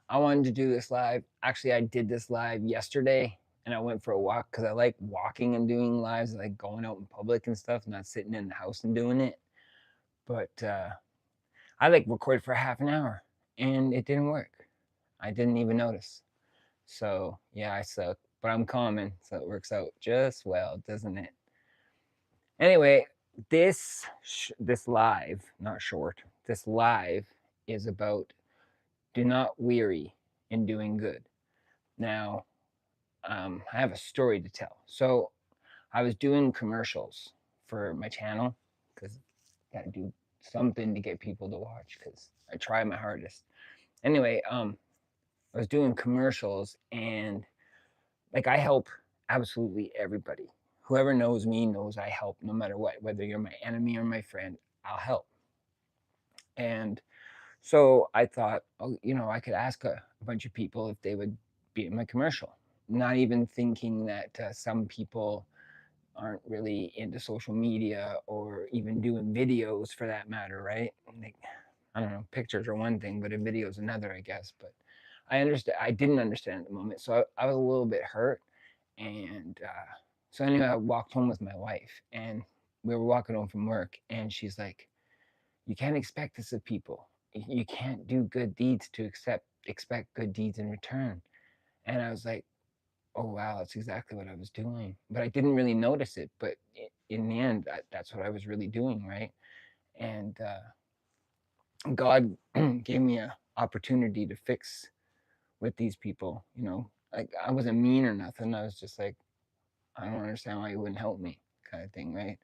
I wanted to do this live. Actually, I did this live yesterday and I went for a walk because I like walking and doing lives. I like going out in public and stuff, not sitting in the house and doing it. But I like recorded for half an hour and it didn't work. I didn't even notice. So yeah, I suck, but I'm common, so it works out just well, doesn't it? Anyway, this live, not short, this live is about do not weary in doing good. Now, I have a story to tell. So I was doing commercials for my channel because I gotta do something to get people to watch because I try my hardest. Anyway, I was doing commercials and like I help absolutely everybody. Whoever knows me knows I help no matter what, whether you're my enemy or my friend, I'll help. And so I thought, oh, I could ask a bunch of people if they would be in my commercial, not even thinking that some people aren't really into social media or even doing videos for that matter, right? Like, I don't know, pictures are one thing, but a video is another, I guess. But I understand. I didn't understand at the moment, so I was a little bit hurt, and so anyway, I walked home with my wife, and we were walking home from work, and she's like, "You can't expect this of people. You can't do good deeds to expect good deeds in return." And I was like, "Oh wow, that's exactly what I was doing," but I didn't really notice it. But in the end, that's what I was really doing, right? And God gave me a opportunity to fix with these people. Like I wasn't mean or nothing. I was just like, I don't understand why you wouldn't help me, kind of thing, right?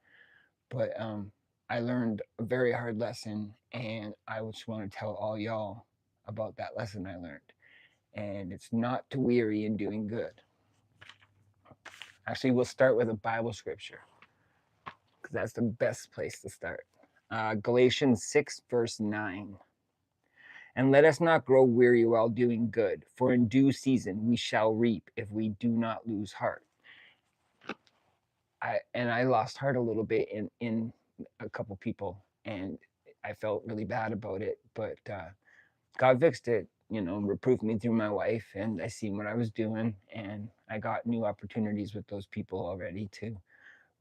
But I learned a very hard lesson, and I just want to tell all y'all about that lesson I learned. And it's not to weary in doing good. Actually, we'll start with a Bible scripture because that's the best place to start. Galatians 6, verse 9. And let us not grow weary while doing good, for in due season we shall reap if we do not lose heart. I lost heart a little bit in a couple people, and I felt really bad about it. But God fixed it, reproved me through my wife, and I seen what I was doing, and I got new opportunities with those people already to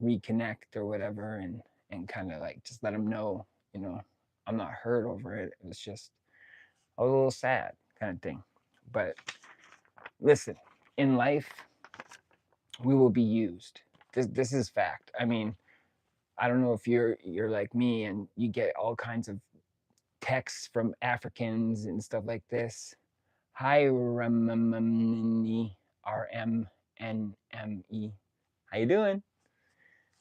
reconnect or whatever, and kind of like just let them know, you know, I'm not hurt over it. It was just I was a little sad, kind of thing. But listen, in life, we will be used. This is fact. I mean, I don't know if you're like me and you get all kinds of texts from Africans and stuff like this. Hi Ramnne, RMNME. How you doing?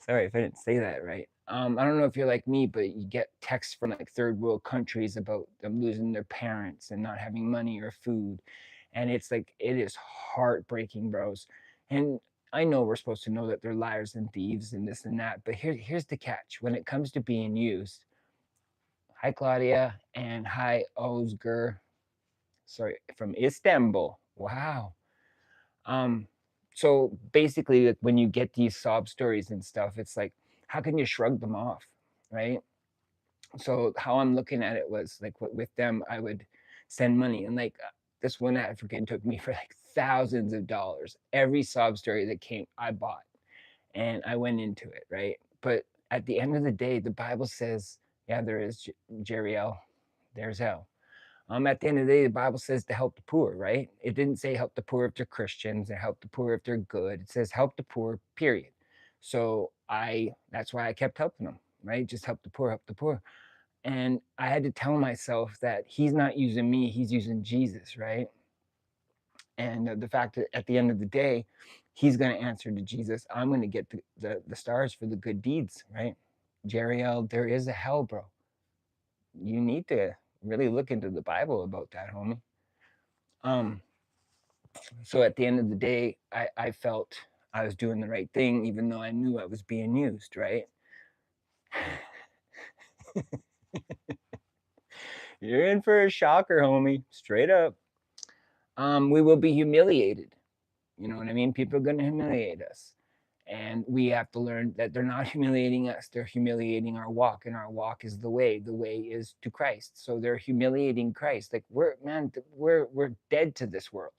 Sorry if I didn't say that right. I don't know if you're like me, but you get texts from like third world countries about them losing their parents and not having money or food. And it's like, it is heartbreaking, bros. And I know we're supposed to know that they're liars and thieves and this and that, but here's the catch. When it comes to being used, hi Claudia and hi Ozgur, sorry, from Istanbul. Wow. Um, so basically, like when you get these sob stories and stuff, it's like, how can you shrug them off, right? So how I'm looking at it was like with them, I would send money, and like this one African took me for like thousands of dollars. Every sob story that came, I bought, and I went into it, right? But at the end of the day, the Bible says, yeah, there is Jeriel, there's hell. At the end of the day, the Bible says to help the poor, right? It didn't say help the poor if they're Christians or help the poor if they're good. It says help the poor, period. So that's why I kept helping them, right? Just help the poor, help the poor. And I had to tell myself that he's not using me, he's using Jesus, right? And the fact that at the end of the day, he's going to answer to Jesus. I'm going to get the stars for the good deeds, right? Jeriel, there is a hell, bro. You need to really look into the Bible about that, homie. Um, so at the end of the day, I felt I was doing the right thing, even though I knew I was being used, right? You're in for a shocker, homie. Straight up. We will be humiliated. You know what I mean? People are going to humiliate us. And we have to learn that they're not humiliating us, they're humiliating our walk, and our walk is the way. The way is to Christ. So they're humiliating Christ. Like we're dead to this world.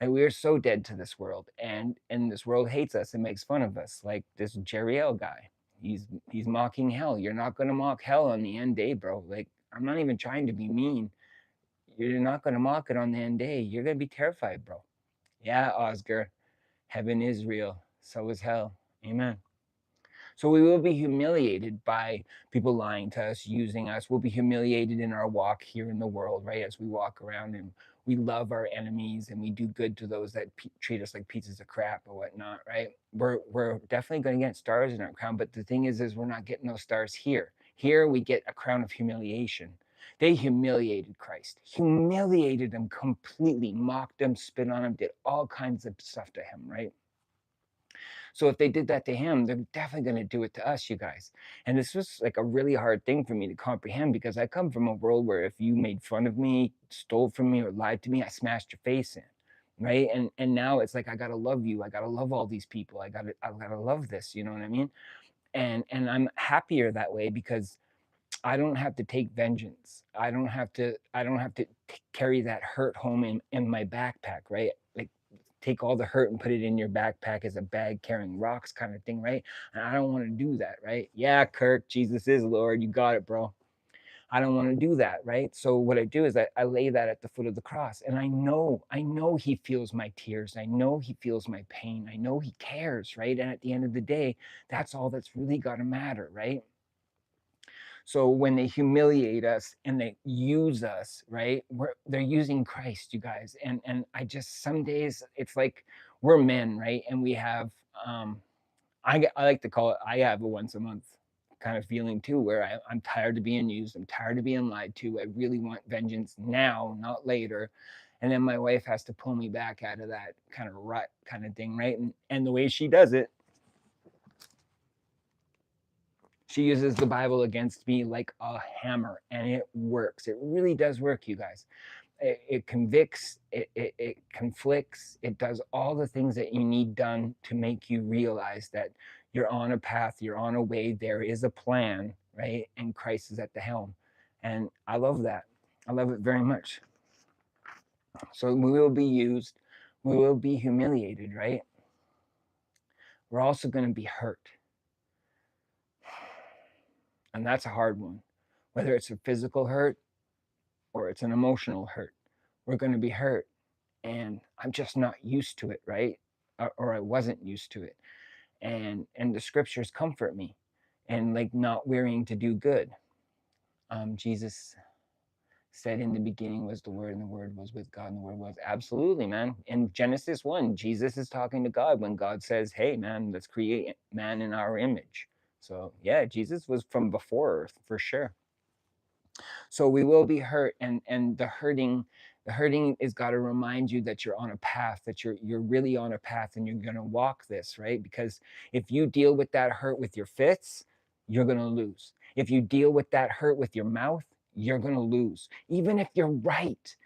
And we are so dead to this world, and this world hates us and makes fun of us. Like this Jeriel guy, he's mocking hell. You're not gonna mock hell on the end day, bro. Like I'm not even trying to be mean. You're not gonna mock it on the end day. You're gonna be terrified, bro. Yeah, Oscar, heaven is real. So is hell. Amen. So we will be humiliated by people lying to us, using us. We'll be humiliated in our walk here in the world, right? As we walk around and we love our enemies and we do good to those that treat us like pieces of crap or whatnot, right? We're definitely going to get stars in our crown, but the thing is we're not getting those stars here. Here we get a crown of humiliation. They humiliated Christ, humiliated him completely, mocked him, spit on him, did all kinds of stuff to him, right? So if they did that to him, they're definitely going to do it to us, you guys. And this was like a really hard thing for me to comprehend, because I come from a world where if you made fun of me, stole from me, or lied to me, I smashed your face in. Right. And now it's like I gotta love you. I gotta love all these people. I gotta love this. You know what I mean? And I'm happier that way, because I don't have to take vengeance. I don't have to carry that hurt home in my backpack, right? Like take all the hurt and put it in your backpack as a bag carrying rocks kind of thing, right? And I don't want to do that, right? Yeah, Kirk, Jesus is Lord. You got it, bro. I don't want to do that, right? So what I do is I lay that at the foot of the cross, and I know he feels my tears. I know he feels my pain. I know he cares, right? And at the end of the day, that's all that's really got to matter, right? So when they humiliate us and they use us, right? They're using Christ, you guys. And I just, some days it's like we're men, right? And we have I like to call it, I have a once a month kind of feeling too, where I'm tired of being used, I'm tired of being lied to. I really want vengeance now, not later. And then my wife has to pull me back out of that kind of rut kind of thing, right? And the way she does it, she uses the Bible against me like a hammer, and it works. It really does work, you guys. It convicts, it conflicts, it does all the things that you need done to make you realize that you're on a path, you're on a way, there is a plan, right? And Christ is at the helm. And I love that. I love it very much. So we will be used, we will be humiliated, right? We're also going to be hurt. And that's a hard one. Whether it's a physical hurt or it's an emotional hurt, we're going to be hurt. And I'm just not used to it, right? Or I wasn't used to it. And the scriptures comfort me, and like not wearying to do good. Jesus said in the beginning was the Word, and the Word was with God, and the Word was, absolutely, man. In Genesis 1, Jesus is talking to God when God says, hey man, let's create man in our image. So yeah, Jesus was from before earth for sure. So we will be hurt, and the hurting is got to remind you that you're on a path, that you're really on a path, and you're going to walk this, right? Because if you deal with that hurt with your fists, you're going to lose. If you deal with that hurt with your mouth, you're going to lose, even if you're right.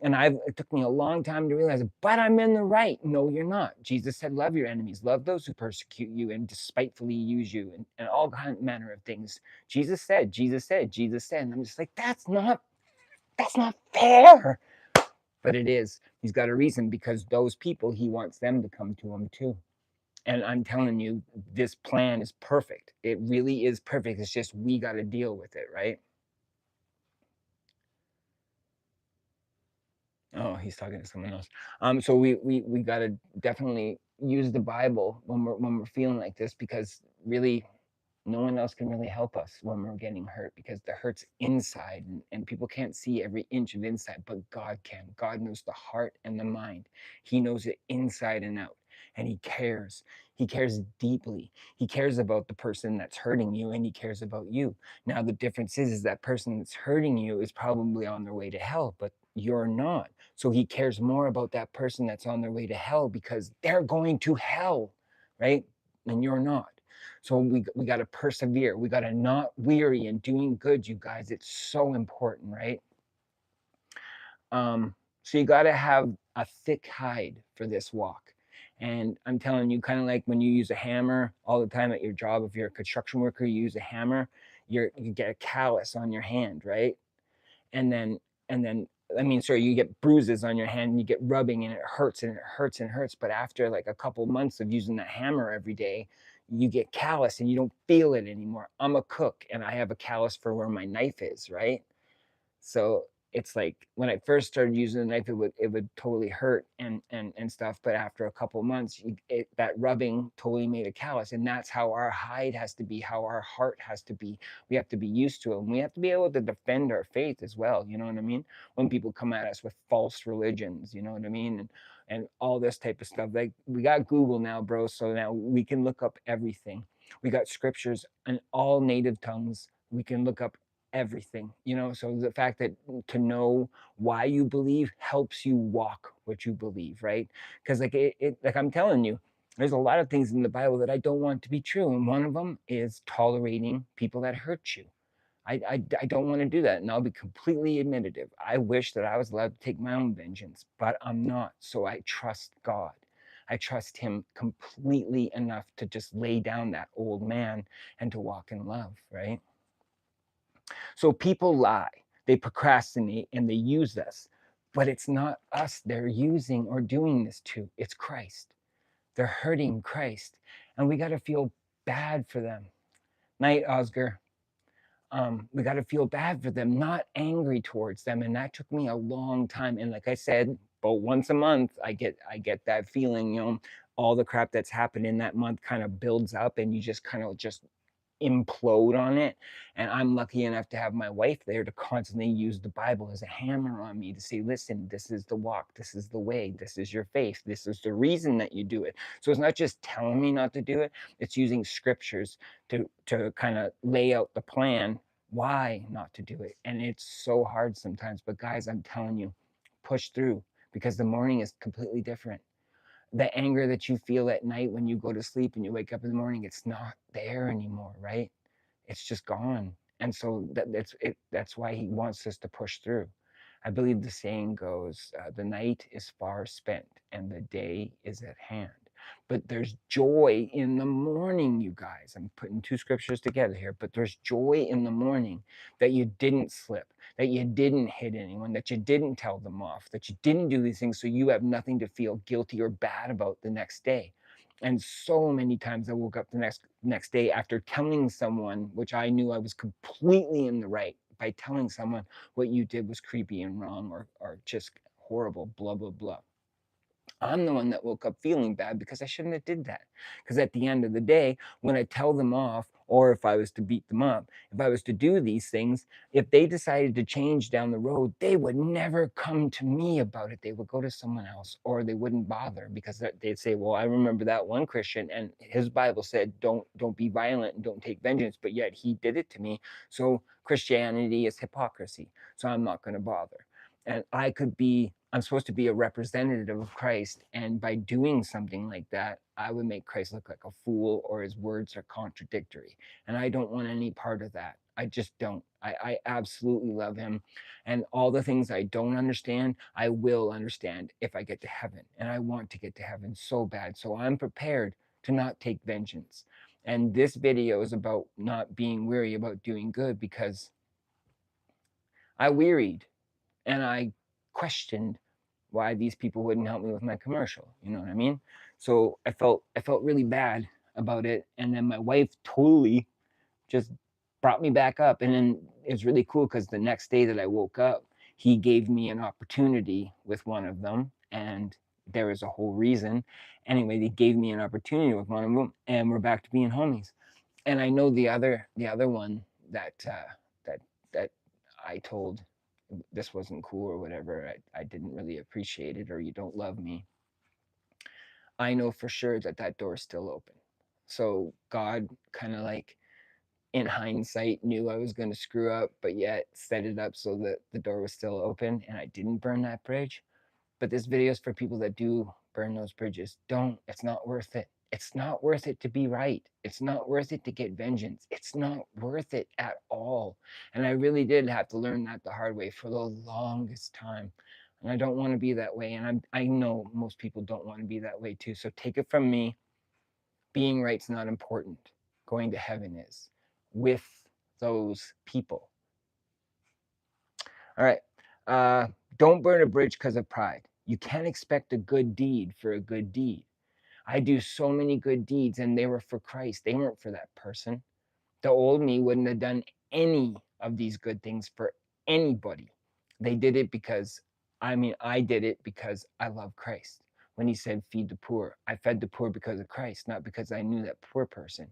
And it took me a long time to realize, but I'm in the right. No, you're not. Jesus said, love your enemies, love those who persecute you and despitefully use you, and all kind manner of things. Jesus said, Jesus said, Jesus said. And I'm just like, that's not fair. But it is. He's got a reason, because those people, he wants them to come to him too. And I'm telling you, this plan is perfect. It really is perfect. It's just we got to deal with it, right? Oh, he's talking to someone else. So we gotta definitely use the Bible when we're feeling like this, because really no one else can really help us when we're getting hurt, because the hurt's inside, and people can't see every inch of inside, but God can. God knows the heart and the mind. He knows it inside and out, and he cares. He cares deeply. He cares about the person that's hurting you, and he cares about you. Now the difference is that person that's hurting you is probably on their way to hell, but you're not. So he cares more about that person that's on their way to hell, because they're going to hell, right? And you're not. So we got to persevere. We got to not weary in doing good, you guys. It's so important, right? So you got to have a thick hide for this walk. And I'm telling you, kind of like when you use a hammer all the time at your job, if you're a construction worker, you use a hammer, you get a callus on your hand, right? And then I mean, sorry, you get bruises on your hand and you get rubbing and it hurts and it hurts and hurts. But after like a couple months of using that hammer every day, you get callus and you don't feel it anymore. I'm a cook and I have a callus for where my knife is, right? So it's like when I first started using the knife, it would totally hurt and stuff. But after a couple months, that rubbing totally made a callus, and that's how our hide has to be, how our heart has to be. We have to be used to it, and we have to be able to defend our faith as well. You know what I mean? When people come at us with false religions, you know what I mean, and all this type of stuff. Like we got Google now, bro, so now we can look up everything. We got scriptures in all native tongues. We can look up everything, you know. So the fact that to know why you believe helps you walk what you believe, right? Because like like I'm telling you, there's a lot of things in the Bible that I don't want to be true, and one of them is tolerating people that hurt you. I don't want to do that, and I'll be completely admitative. I wish that I was allowed to take my own vengeance, but I'm not. So I trust God. I trust Him completely enough to just lay down that old man and to walk in love, right? So people lie, they procrastinate, and they use us. But it's not us they're using or doing this to, it's Christ. They're hurting Christ. And we got to feel bad for them. Night, Oscar. We got to feel bad for them, not angry towards them. And that took me a long time. And like I said, about once a month, I get that feeling, you know, all the crap that's happened in that month kind of builds up and you just kind of just implode on it. And I'm lucky enough to have my wife there to constantly use the Bible as a hammer on me to say, listen, this is the walk, this is the way, this is your faith, this is the reason that you do it. So it's not just telling me not to do it, it's using scriptures to kind of lay out the plan why not to do it. And it's so hard sometimes. But guys, I'm telling you, push through because the morning is completely different. The anger that you feel at night when you go to sleep and you wake up in the morning, it's not there anymore, right? It's just gone. And so that's it. That's why he wants us to push through. I believe the saying goes, the night is far spent and the day is at hand. But there's joy in the morning, you guys. I'm putting two scriptures together here, but there's joy in the morning that you didn't slip, that you didn't hit anyone, that you didn't tell them off, that you didn't do these things so you have nothing to feel guilty or bad about the next day. And so many times I woke up the next day after telling someone, which I knew I was completely in the right by telling someone what you did was creepy and wrong or just horrible, blah, blah, blah. I'm the one that woke up feeling bad because I shouldn't have did that. Because at the end of the day, when I tell them off, or if I was to beat them up, if I was to do these things, if they decided to change down the road, they would never come to me about it. They would go to someone else, or they wouldn't bother because they'd say, "Well, I remember that one Christian, and his Bible said, don't be violent and don't take vengeance, but yet he did it to me. So Christianity is hypocrisy. So I'm not going to bother." And I'm supposed to be a representative of Christ. And by doing something like that, I would make Christ look like a fool or his words are contradictory. And I don't want any part of that. I just don't. I absolutely love him. And all the things I don't understand, I will understand if I get to heaven. And I want to get to heaven so bad. So I'm prepared to not take vengeance. And this video is about not being weary about doing good because I wearied and I questioned why these people wouldn't help me with my commercial. You know what I mean? So I felt really bad about it. And then my wife totally just brought me back up. And then it was really cool because the next day that I woke up, he gave me an opportunity with one of them. And there was a whole reason. Anyway, they gave me an opportunity with one of them, and we're back to being homies. And I know the other one that that I told this wasn't cool or whatever. I didn't really appreciate it, or you don't love me. I know for sure that that door is still open. So God kind of like in hindsight knew I was going to screw up, but yet set it up so that the door was still open and I didn't burn that bridge. But this video is for people that do burn those bridges. Don't. It's not worth it. It's not worth it to be right. It's not worth it to get vengeance. It's not worth it at all. And I really did have to learn that the hard way for the longest time. And I don't want to be that way. And I know most people don't want to be that way too. So take it from me. Being right's not important. Going to heaven is with those people. All right. Don't burn a bridge because of pride. You can't expect a good deed for a good deed. I do so many good deeds and they were for Christ. They weren't for that person. The old me wouldn't have done any of these good things for anybody. They did it because, I did it because I love Christ. When he said, feed the poor, I fed the poor because of Christ, not because I knew that poor person.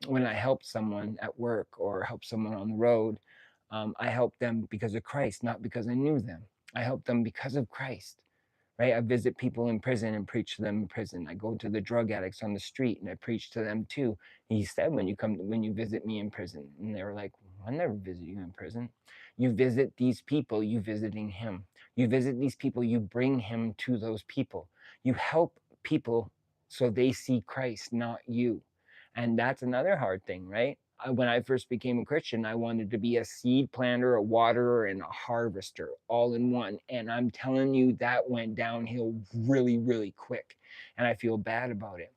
When I helped someone at work or helped someone on the road, I helped them because of Christ, not because I knew them. I helped them because of Christ, right? I visit people in prison and preach to them in prison. I go to the drug addicts on the street and I preach to them too. He said, when you visit me in prison, and they were like, I never visit you in prison. You visit these people, you visiting him. You visit these people, you bring him to those people. You help people so they see Christ, not you. And that's another hard thing, right? When I first became a Christian, I wanted to be a seed planter, a waterer, and a harvester all in one. And I'm telling you, that went downhill really, really quick. And I feel bad about it.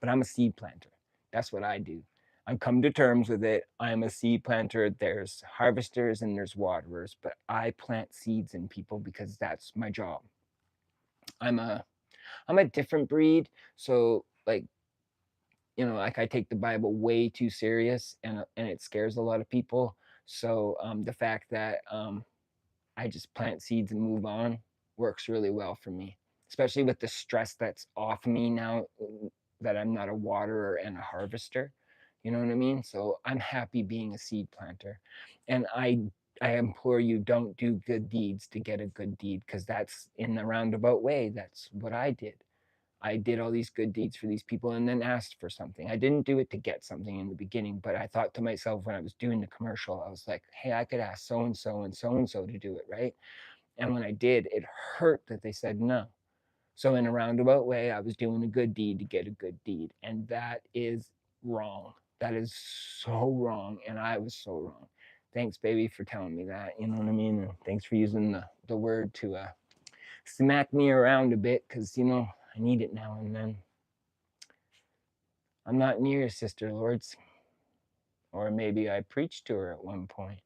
But I'm a seed planter. That's what I do. I've come to terms with it. I'm a seed planter. There's harvesters and there's waterers, but I plant seeds in people because that's my job. I'm a different breed. So like, like I take the Bible way too serious, and it scares a lot of people. So the fact that I just plant seeds and move on works really well for me, especially with the stress that's off me now that I'm not a waterer and a harvester. You know what I mean? So I'm happy being a seed planter, and I implore you, don't do good deeds to get a good deed, because that's in the roundabout way. That's what I did. I did all these good deeds for these people and then asked for something. I didn't do it to get something in the beginning, but I thought to myself when I was doing the commercial, I was like, hey, I could ask so and so and so and so to do it, right? And when I did, it hurt that they said no. So, in a roundabout way, I was doing a good deed to get a good deed. And that is wrong. That is so wrong. And I was so wrong. Thanks, baby, for telling me that. You know what I mean? And thanks for using the word to smack me around a bit, because, I need it now and then. I'm not near Sister Lords. Or maybe I preached to her at one point.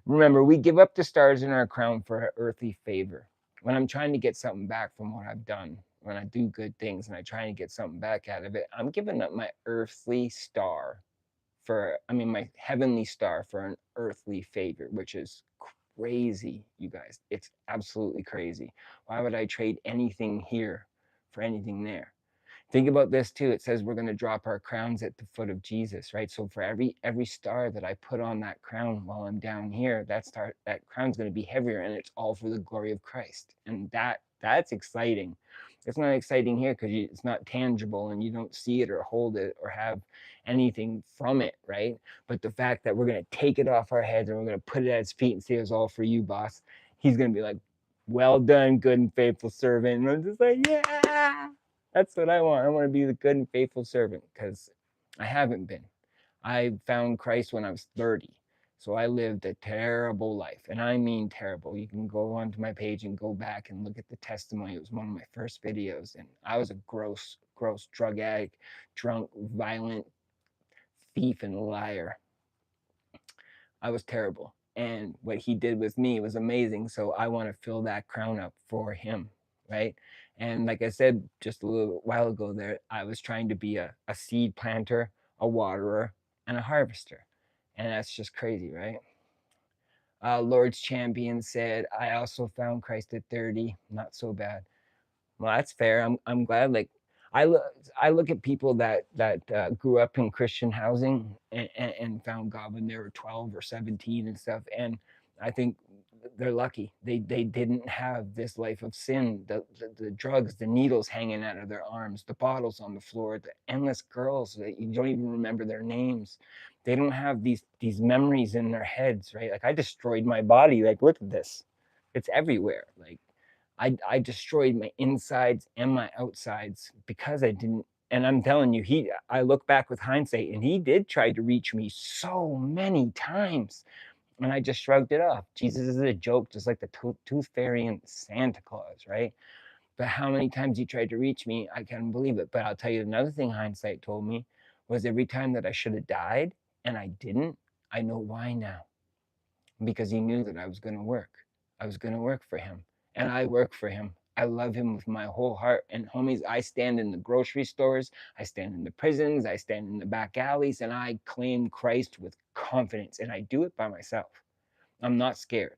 Remember, we give up the stars in our crown for earthly favor. When I'm trying to get something back from what I've done, when I do good things and I try and get something back out of it, I'm giving up my earthly star my heavenly star for an earthly favor, which is crazy, you guys. It's absolutely crazy. Why would I trade anything here for anything there? Think about this too. It says we're going to drop our crowns at the foot of Jesus, right? So for every star that I put on that crown while I'm down here, that crown's going to be heavier, and it's all for the glory of Christ. And that's exciting. It's not exciting here because it's not tangible and you don't see it or hold it or have anything from it, right? But the fact that we're going to take it off our heads and we're going to put it at his feet and say it's all for you, boss. He's going to be like, well done, good and faithful servant. And I'm just like, yeah. That's what I want. I want to be the good and faithful servant, because I haven't been. I found Christ when I was 30. So I lived a terrible life. And I mean terrible. You can go onto my page and go back and look at the testimony. It was one of my first videos. And I was a gross, gross drug addict, drunk, violent thief, and liar. I was terrible. And what he did with me was amazing. So I want to fill that crown up for him, right? And like I said just a little while ago there, I was trying to be a seed planter, a waterer, and a harvester. And that's just crazy, right? Lord's Champion said, I also found Christ at 30. Not so bad. Well, that's fair. I'm glad. Like, I look at people that grew up in Christian housing and found God when they were 12 or 17 and stuff, and I think they're lucky. They didn't have this life of sin, the drugs, the needles hanging out of their arms, the bottles on the floor, the endless girls that you don't even remember their names. They don't have these memories in their heads, right? Like, I destroyed my body. Like, look at this. It's everywhere. Like, I destroyed my insides and my outsides because I didn't. And I'm telling you, I look back with hindsight, and he did try to reach me so many times. And I just shrugged it off. Jesus is a joke, just like the tooth fairy and Santa Claus, right? But how many times he tried to reach me, I can't believe it. But I'll tell you another thing hindsight told me was every time that I should have died and I didn't, I know why now. Because he knew that I was going to work. I was going to work for him. And I work for him. I love him with my whole heart. And homies, I stand in the grocery stores, I stand in the prisons, I stand in the back alleys, and I claim Christ with confidence. And I do it by myself. I'm not scared.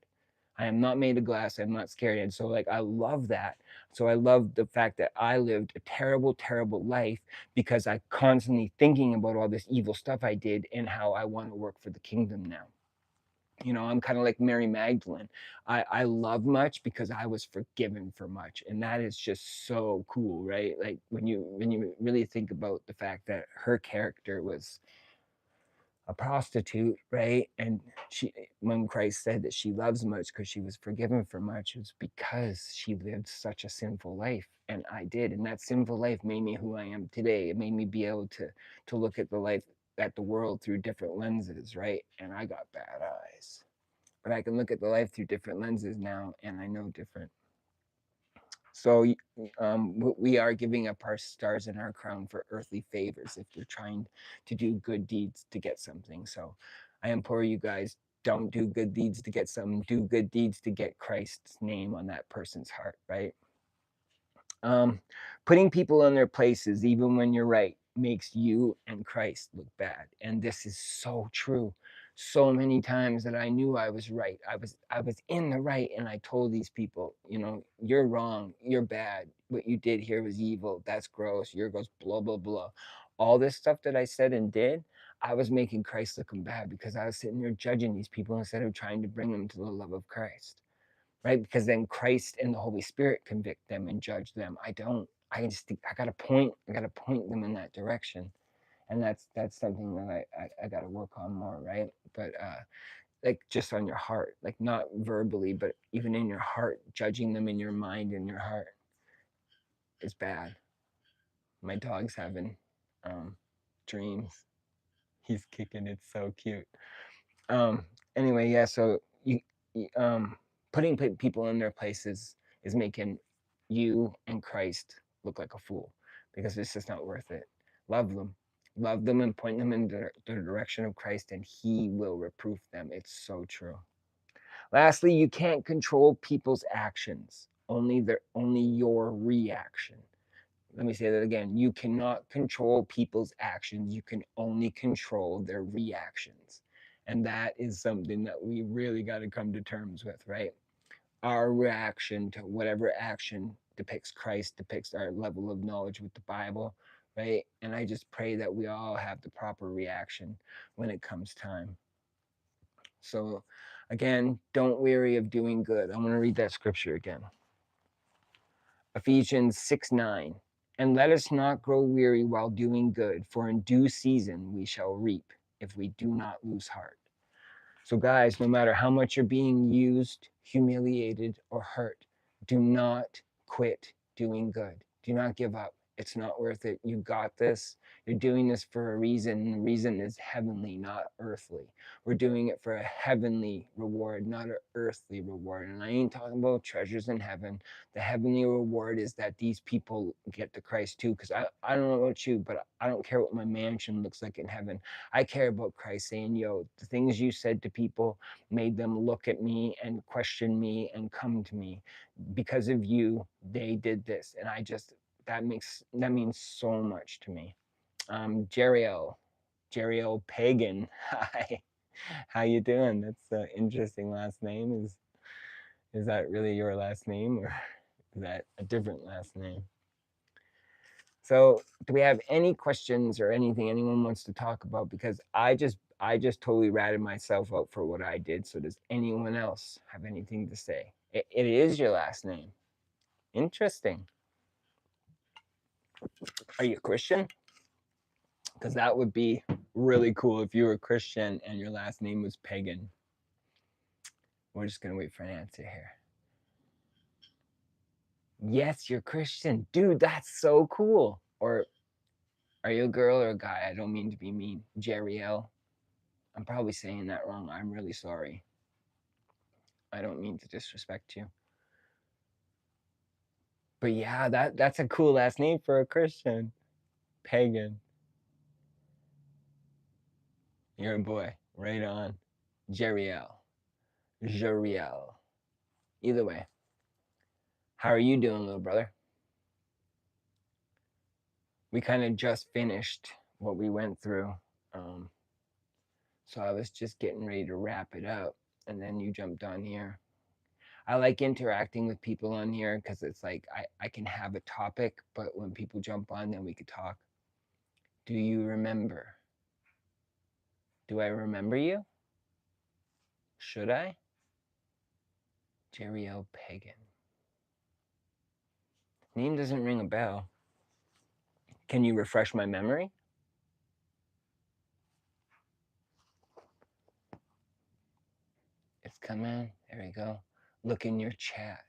I am not made of glass. I'm not scared. And so, like, I love that. So I love the fact that I lived a terrible, terrible life because I constantly thinking about all this evil stuff I did and how I want to work for the kingdom now. You know, I'm kind of like Mary Magdalene. I love much because I was forgiven for much, and that is just so cool, right? Like when you really think about the fact that her character was a prostitute, right? And she, when Christ said that she loves much because she was forgiven for much, it's because she lived such a sinful life, and I did, and that sinful life made me who I am today. It made me be able to look at the life, at the world through different lenses, right? And I got bad eyes, but I can look at the life through different lenses now, and I know different. So we are giving up our stars and our crown for earthly favors if you're trying to do good deeds to get something. So I implore you guys, don't do good deeds to get something, do good deeds to get Christ's name on that person's heart, right? Um, Putting people in their places, even when you're right, makes you and Christ look bad. And this is so true. So many times that I knew I was right. I was in the right, and I told these people, you know, you're wrong, you're bad. What you did here was evil. That's gross. You're gross. Blah blah blah. All this stuff that I said and did, I was making Christ look bad because I was sitting there judging these people instead of trying to bring them to the love of Christ, right? Because then Christ and the Holy Spirit convict them and judge them. I don't. I just think I gotta point them in that direction. And that's something that I gotta work on more, right? But like just on your heart, like not verbally, but even in your heart, judging them in your mind and your heart is bad. My dog's having um dreams. He's kicking, it's so cute. Um, anyway, yeah, so putting people in their places is making you and Christ look like a fool because it's just not worth it. Love them. Love them and point them in the direction of Christ, and he will reproof them. It's so true. Lastly, you can't control people's actions, only your reaction. Let me say that again. You cannot control people's actions. You can only control their reactions. And that is something that we really got to come to terms with, right? Our reaction to whatever action depicts Christ, depicts our level of knowledge with the Bible, right? And I just pray that we all have the proper reaction when it comes time. So, again, don't weary of doing good. I'm going to read that scripture again. Ephesians 6:9. And let us not grow weary while doing good, for in due season we shall reap if we do not lose heart. So, guys, no matter how much you're being used, humiliated, or hurt, do not quit doing good. Do not give up. It's not worth it. You got this. You're doing this for a reason. The reason is heavenly, not earthly. We're doing it for a heavenly reward, not an earthly reward. And I ain't talking about treasures in heaven. The heavenly reward is that these people get to Christ too. Because I don't know about you, but I don't care what my mansion looks like in heaven. I care about Christ saying, yo, the things you said to people made them look at me and question me and come to me. Because of you, they did this. And that means so much to me. Jeriel Pagan. Hi. How you doing? That's an interesting last name. Is that really your last name, or is that a different last name? So, do we have any questions or anything anyone wants to talk about? Because I just totally ratted myself out for what I did. So, does anyone else have anything to say? It is your last name. Interesting. Are you a Christian? Because that would be really cool if you were a Christian and your last name was Pagan. We're just gonna wait for an answer here. Yes, you're Christian, dude. That's so cool. Or are you a girl or a guy? I don't mean to be mean. Jeriel. I'm probably saying that wrong. I'm really sorry. I don't mean to disrespect you. But yeah, that's a cool last name for a Christian. Pagan. You're a boy. Right on. Jeriel. Jeriel. Either way. How are you doing, little brother? We kind of just finished what we went through. Um, so I was just getting ready to wrap it up, and then you jumped on here. I like interacting with people on here because it's like I can have a topic, but when people jump on, then we could talk. Do you remember? Do I remember you? Should I? Jerry L. Pagan. Name doesn't ring a bell. Can you refresh my memory? It's coming. There we go. Look in your chat.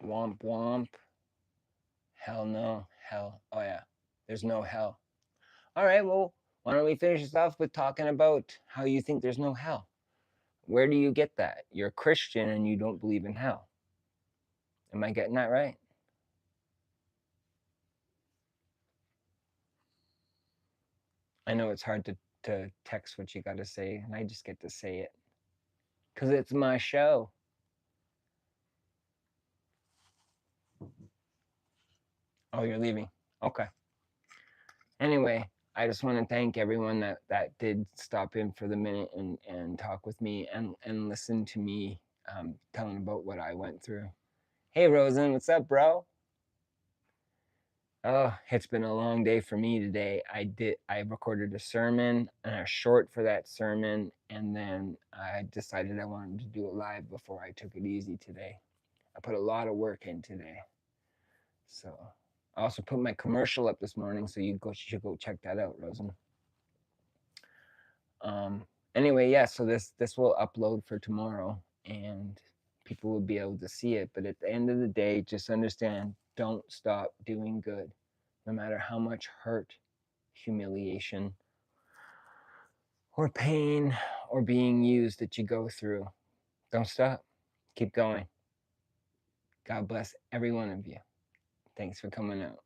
Womp womp. Hell no. Hell. Oh yeah. There's no hell. All right, well, why don't we finish this off with talking about how you think there's no hell? Where do you get that? You're a Christian and you don't believe in hell. Am I getting that right? I know it's hard to text what you got to say, and I just get to say it because it's my show. Oh, you're leaving. Okay. Anyway, I just want to thank everyone that did stop in for the minute and talk with me and listen to me telling about what I went through. Hey, Rosen, what's up, bro? Oh, it's been a long day for me today. I recorded a sermon and a short for that sermon, and then I decided I wanted to do it live before I took it easy today. I put a lot of work in today. So I also put my commercial up this morning, so you should go check that out, Rosen. Anyway, yeah, so this will upload for tomorrow and people will be able to see it. But at the end of the day, just understand, don't stop doing good. No matter how much hurt, humiliation, or pain, or being used that you go through, don't stop. Keep going. God bless every one of you. Thanks for coming out.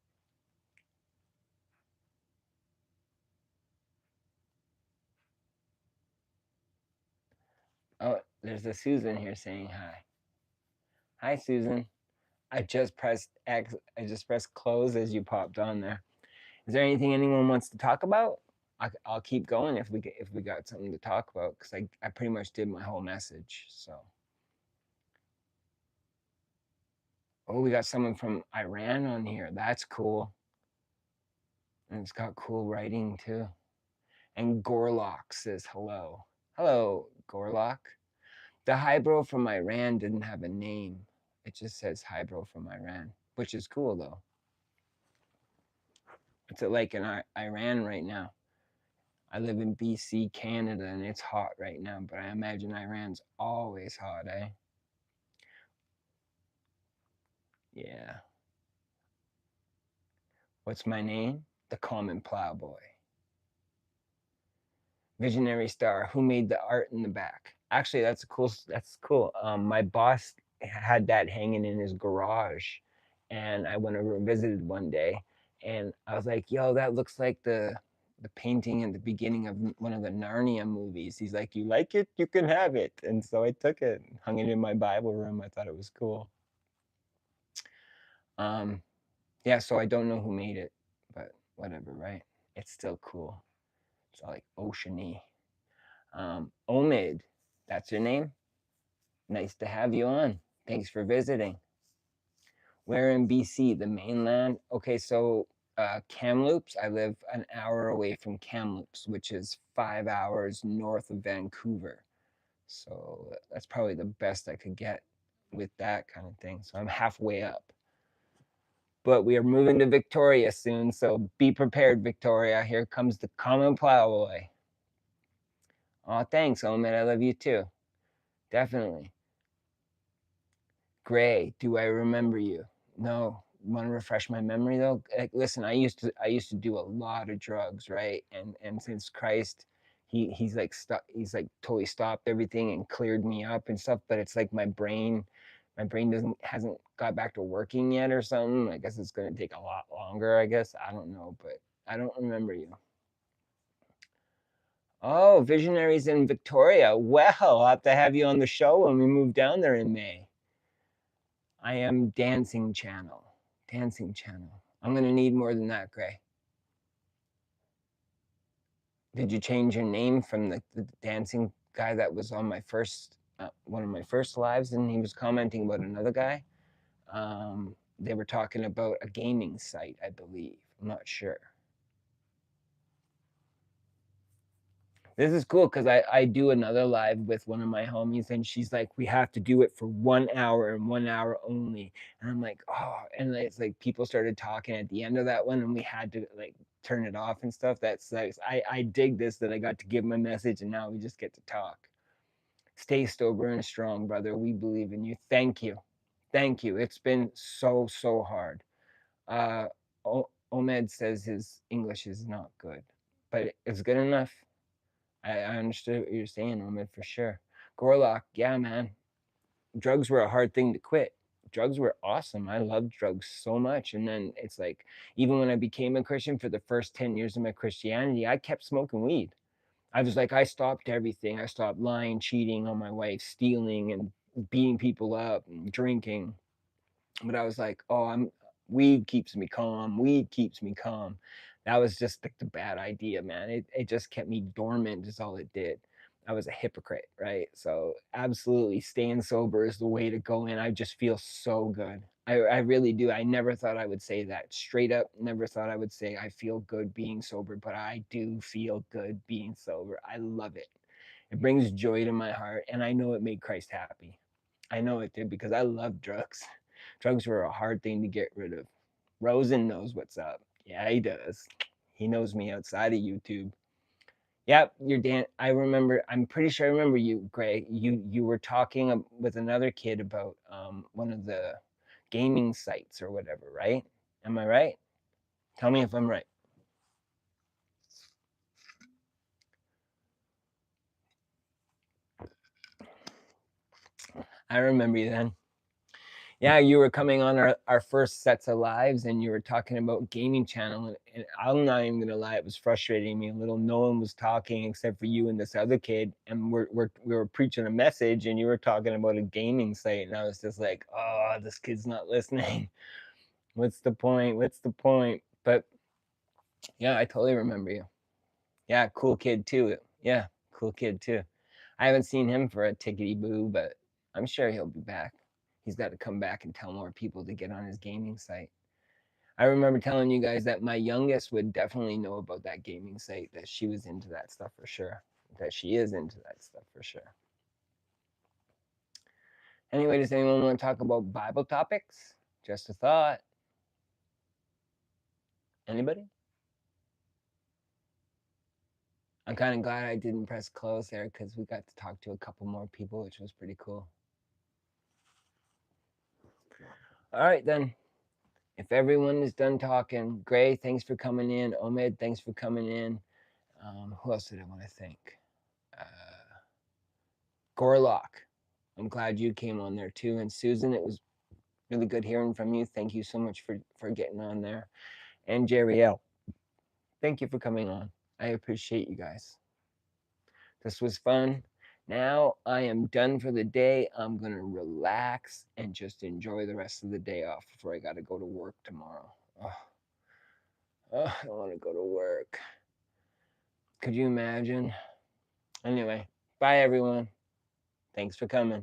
Oh, there's a Susan here saying hi. Hi, Susan. I just pressed X. I just pressed close as you popped on there. Is there anything anyone wants to talk about? I'll keep going if we got something to talk about because I pretty much did my whole message. So, oh, we got someone from Iran on here. That's cool, and it's got cool writing too. And Gorlock says hello. Hello, Gorlock. The Hybro from Iran didn't have a name. It just says Hybro from Iran, which is cool though. It's like in Iran right now. I live in BC, Canada, and it's hot right now, but I imagine Iran's always hot, eh? Yeah. What's my name? The Common Plowboy. Visionary Star. Who made the art in the back? Actually, that's cool. That's cool. My boss had that hanging in his garage, and I went over and visited one day, and I was like, "Yo, that looks like the painting at the beginning of one of the Narnia movies." He's like, "You like it? You can have it." And so I took it, and hung it in my Bible room. I thought it was cool. Yeah. So I don't know who made it, but whatever, right? It's still cool. It's all like oceany. Omid, that's your name? Nice to have you on. Thanks for visiting. Where in BC? The mainland? Okay, so Kamloops, I live an hour away from Kamloops, which is 5 hours north of Vancouver. So that's probably the best I could get with that kind of thing. So I'm halfway up. But we are moving to Victoria soon, so be prepared, Victoria. Here comes the Common Plowboy. Oh, thanks, Omid. I love you too. Definitely. Gray, do I remember you? No. Want to refresh my memory though? Listen, I used to do a lot of drugs, right? And since Christ, he's like totally stopped everything and cleared me up and stuff. But it's like my brain doesn't hasn't got back to working yet or something. I guess it's gonna take a lot longer. I guess I don't know, but I don't remember you. Oh, Visionaries in Victoria. Well, I'll have to have you on the show when we move down there in May. I am Dancing Channel. Dancing Channel. I'm gonna need more than that, Gray. Did you change your name from the dancing guy that was on my first one of my first lives, and he was commenting about another guy? They were talking about a gaming site, I believe. I'm not sure. This is cool because I do another live with one of my homies, and she's like, we have to do it for 1 hour and 1 hour only. And I'm like, oh, and it's like people started talking at the end of that one, and we had to like turn it off and stuff. That's like, I dig this that I got to give my message, and now we just get to talk. Stay sober and strong, brother. We believe in you. Thank you. Thank you. It's been so hard. Uh, Omed says his English is not good, but it's good enough. I understood what you're saying, Omid, for sure. Gorlock, yeah, man. Drugs were a hard thing to quit. Drugs were awesome. I loved drugs so much. And then it's like, even when I became a Christian for the first 10 years of my Christianity, I kept smoking weed. I was like, I stopped everything. I stopped lying, cheating on my wife, stealing, and beating people up and drinking. But I was like, oh, weed keeps me calm. Weed keeps me calm. That was just like the bad idea, man. It just kept me dormant, is all it did. I was a hypocrite, right? So absolutely staying sober is the way to go in. I just feel so good. I really do. I never thought I would say that straight up. Never thought I would say I feel good being sober, but I do feel good being sober. I love it. It brings joy to my heart, and I know it made Christ happy. I know it did because I love drugs. Drugs were a hard thing to get rid of. Rosen knows what's up. Yeah, he does. He knows me outside of YouTube. Yep, you're Dan. I remember. I'm pretty sure I remember you, Greg. You were talking with another kid about one of the gaming sites or whatever, right? Am I right? Tell me if I'm right. I remember you then. Yeah, you were coming on our first sets of lives, and you were talking about gaming channel, and I'm not even gonna lie, it was frustrating me a little. No one was talking except for you and this other kid, and we were preaching a message, and you were talking about a gaming site, and I was just like, oh, this kid's not listening. What's the point? What's the point? But yeah, I totally remember you. Yeah, cool kid too. Yeah, cool kid too. I haven't seen him for a tickety boo, but I'm sure he'll be back. He's got to come back and tell more people to get on his gaming site. I remember telling you guys that my youngest would definitely know about that gaming site, that she was into that stuff for sure, that she is into that stuff for sure. Anyway, does anyone want to talk about Bible topics? Just a thought. Anybody? I'm kind of glad I didn't press close there because we got to talk to a couple more people, which was pretty cool. All right, then. If everyone is done talking, Gray, thanks for coming in. Omed, thanks for coming in. Who else did I want to thank? Uh, Gorlock, I'm glad you came on there too. And Susan, it was really good hearing from you. Thank you so much for getting on there. And Jeriel, thank you for coming on. I appreciate you guys. This was fun. Now I am done for the day. I'm going to relax and just enjoy the rest of the day off before I got to go to work tomorrow. I don't want to go to work. Could you imagine? Anyway, bye everyone. Thanks for coming.